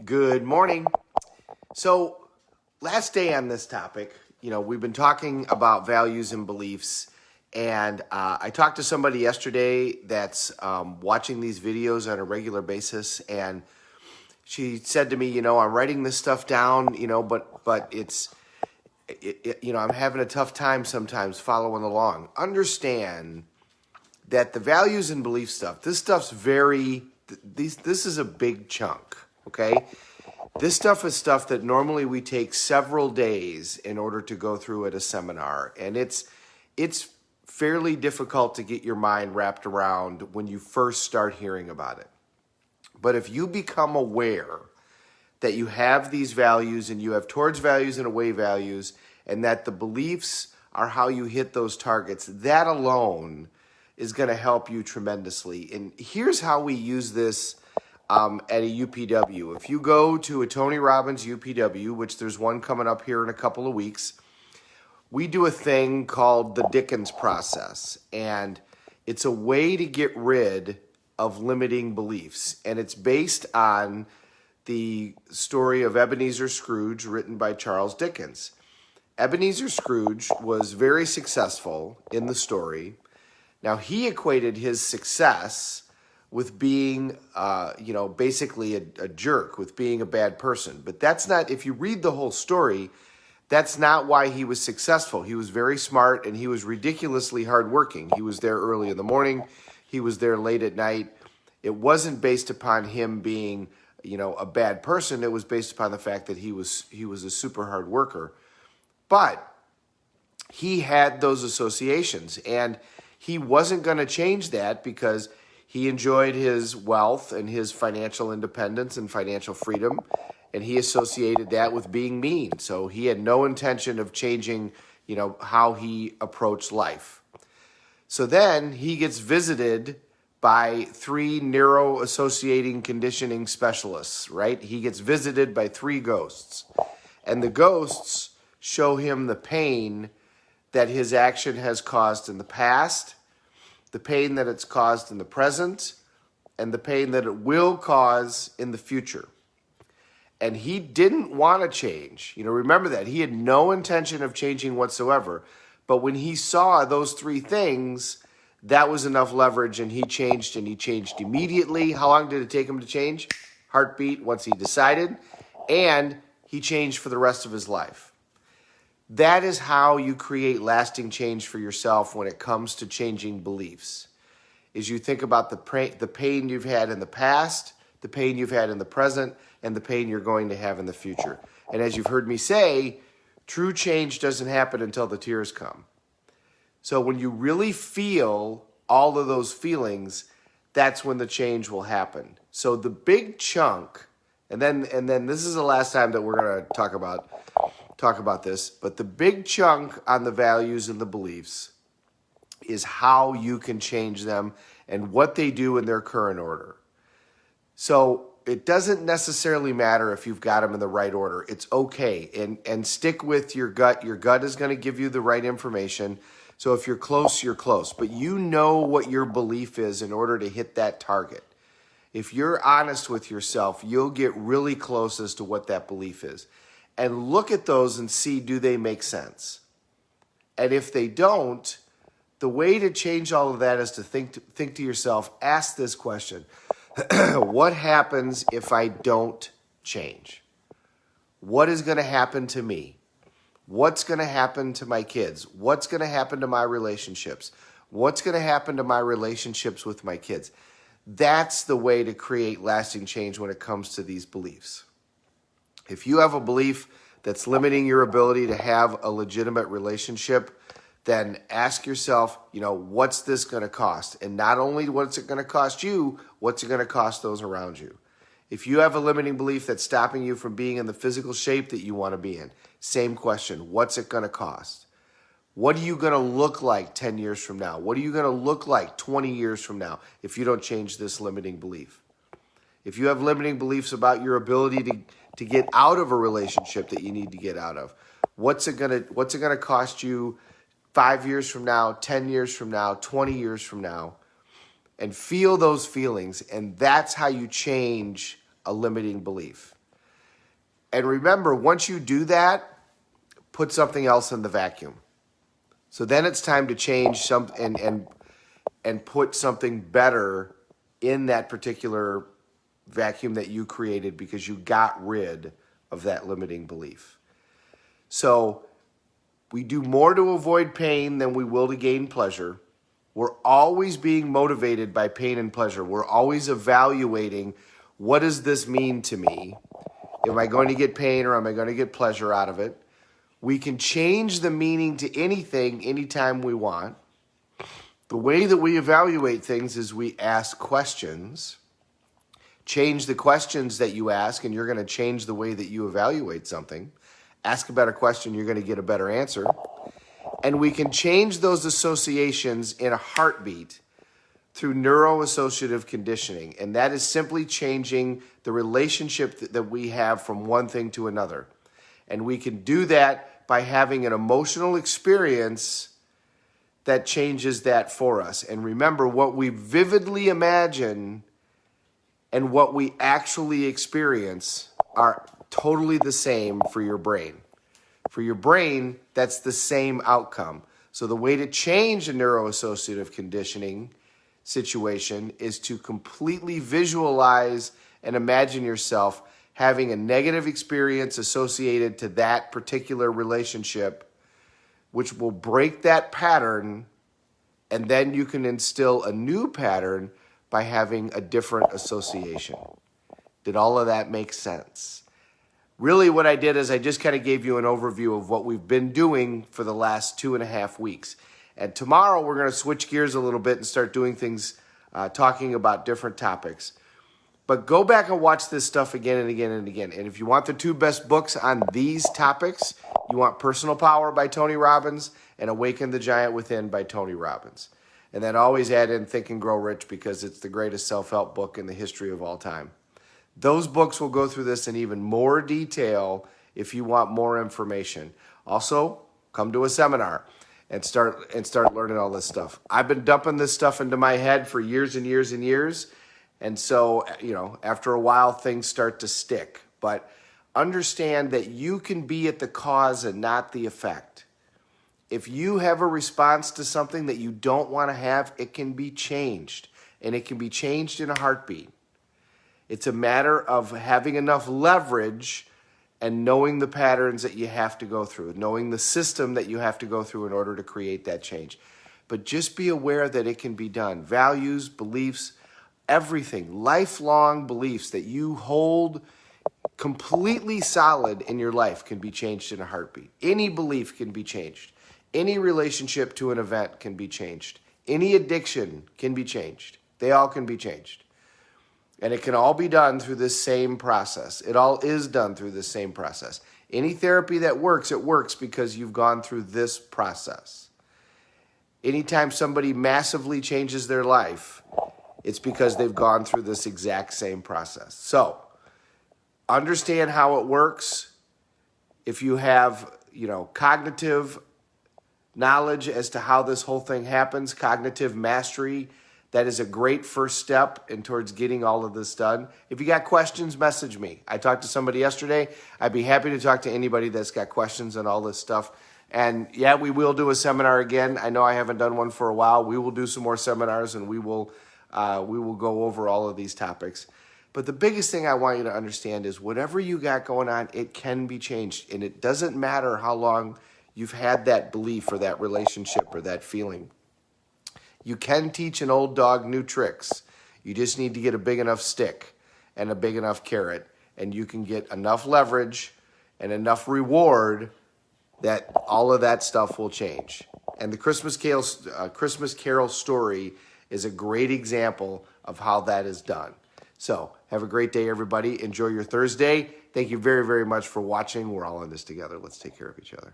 Good morning. So, last day on this topic, we've been talking about values and beliefs. And I talked to somebody yesterday that's watching these videos on a regular basis. And she said to me, I'm writing this stuff down, but I'm having a tough time sometimes following along. Understand that the values and belief stuff, this stuff's this is a big chunk, okay? This stuff is stuff that normally we take several days in order to go through at a seminar, and it's fairly difficult to get your mind wrapped around when you first start hearing about it. But if you become aware that you have these values and you have towards values and away values, and that the beliefs are how you hit those targets, that alone is going to help you tremendously. And here's how we use this at a UPW. If you go to a Tony Robbins UPW, which there's one coming up here in a couple of weeks, we do a thing called the Dickens process. And it's a way to get rid of limiting beliefs. And it's based on the story of Ebenezer Scrooge, written by Charles Dickens. Ebenezer Scrooge was very successful in the story. Now, he equated his success with being, basically a jerk, with being a bad person. But that's not, if you read the whole story, that's not why he was successful. He was very smart and he was ridiculously hardworking. He was there early in the morning. He was there late at night. It wasn't based upon him being, a bad person. It was based upon the fact that he was a super hard worker. But he had those associations, and he wasn't going to change that because he enjoyed his wealth and his financial independence and financial freedom, and he associated that with being mean. So he had no intention of changing, how he approached life. So then he gets visited by 3 neuro-associating conditioning specialists, right? He gets visited by 3 ghosts, and the ghosts show him the pain that his action has caused in the past, the pain that it's caused in the present, and the pain that it will cause in the future. And he didn't want to change. Remember that. He had no intention of changing whatsoever. But when he saw those 3 things, that was enough leverage, and he changed immediately. How long did it take him to change? Heartbeat, once he decided. And he changed for the rest of his life. That is how you create lasting change for yourself when it comes to changing beliefs. Is you think about the pain you've had in the past, the pain you've had in the present, and the pain you're going to have in the future. And as you've heard me say, true change doesn't happen until the tears come. So when you really feel all of those feelings, that's when the change will happen. So the big chunk, and then this is the last time that we're going to talk about this, but the big chunk on the values and the beliefs is how you can change them and what they do in their current order. So it doesn't necessarily matter if you've got them in the right order. It's okay. And stick with your gut. Your gut is going to give you the right information. So if you're close, you're close. But you know what your belief is in order to hit that target. If you're honest with yourself, you'll get really close as to what that belief is. And look at those and see, do they make sense? And if they don't, the way to change all of that is to think to yourself, ask this question. What happens if I don't change? What is going to happen to me? What's going to happen to my kids? What's going to happen to my relationships? What's going to happen to my relationships with my kids? That's the way to create lasting change when it comes to these beliefs. If you have a belief that's limiting your ability to have a legitimate relationship, then ask yourself, what's this going to cost? And not only what's it going to cost you, what's it going to cost those around you? If you have a limiting belief that's stopping you from being in the physical shape that you want to be in, same question, what's it going to cost? What are you going to look like 10 years from now? What are you going to look like 20 years from now if you don't change this limiting belief? If you have limiting beliefs about your ability to get out of a relationship that you need to get out of, what's it going to cost you 5 years from now, 10 years from now, 20 years from now? And feel those feelings, and that's how you change a limiting belief. And remember, once you do that, put something else in the vacuum. So then it's time to change and put something better in that particular vacuum that you created because you got rid of that limiting belief. So we do more to avoid pain than we will to gain pleasure. We're always being motivated by pain and pleasure. We're always evaluating, what does this mean to me? Am I going to get pain or am I going to get pleasure out of it? We can change the meaning to anything anytime we want. The way that we evaluate things is we ask questions. Change the questions that you ask, and you're going to change the way that you evaluate something. Ask a better question, you're going to get a better answer. And we can change those associations in a heartbeat through neuroassociative conditioning. And that is simply changing the relationship that we have from one thing to another. And we can do that by having an emotional experience that changes that for us. And remember, what we vividly imagine and what we actually experience are totally the same for your brain. For your brain, that's the same outcome. So the way to change a neuroassociative conditioning situation is to completely visualize and imagine yourself having a negative experience associated to that particular relationship, which will break that pattern, and then you can instill a new pattern by having a different association. Did all of that make sense? Really what I did is I just kind of gave you an overview of what we've been doing for the last 2.5 weeks. And tomorrow we're going to switch gears a little bit and start doing things, talking about different topics. But go back and watch this stuff again and again and again. And if you want the 2 best books on these topics, you want Personal Power by Tony Robbins and Awaken the Giant Within by Tony Robbins. And then always add in Think and Grow Rich because it's the greatest self-help book in the history of all time. Those books will go through this in even more detail if you want more information. Also, come to a seminar and start learning all this stuff. I've been dumping this stuff into my head for years and years and years. And so, after a while, things start to stick. But understand that you can be at the cause and not the effect. If you have a response to something that you don't want to have, it can be changed. And it can be changed in a heartbeat. It's a matter of having enough leverage and knowing the patterns that you have to go through, knowing the system that you have to go through in order to create that change. But just be aware that it can be done. Values, beliefs, everything, lifelong beliefs that you hold completely solid in your life can be changed in a heartbeat. Any belief can be changed. Any relationship to an event can be changed. Any addiction can be changed. They all can be changed. And it can all be done through this same process. It all is done through this same process. Any therapy that works, it works because you've gone through this process. Anytime somebody massively changes their life, it's because they've gone through this exact same process. So, understand how it works. If you have, cognitive knowledge as to how this whole thing happens, cognitive mastery, that is a great first step in towards getting all of this done. If you got questions, message me. I talked to somebody yesterday. I'd be happy to talk to anybody that's got questions on all this stuff. And yeah, we will do a seminar again. I know I haven't done one for a while. We will do some more seminars and we will go over all of these topics. But the biggest thing I want you to understand is whatever you got going on, it can be changed. And it doesn't matter how long you've had that belief or that relationship or that feeling. You can teach an old dog new tricks. You just need to get a big enough stick and a big enough carrot, and you can get enough leverage and enough reward that all of that stuff will change. And the Christmas Carol story is a great example of how that is done. So have a great day, everybody. Enjoy your Thursday. Thank you very, very much for watching. We're all in this together. Let's take care of each other.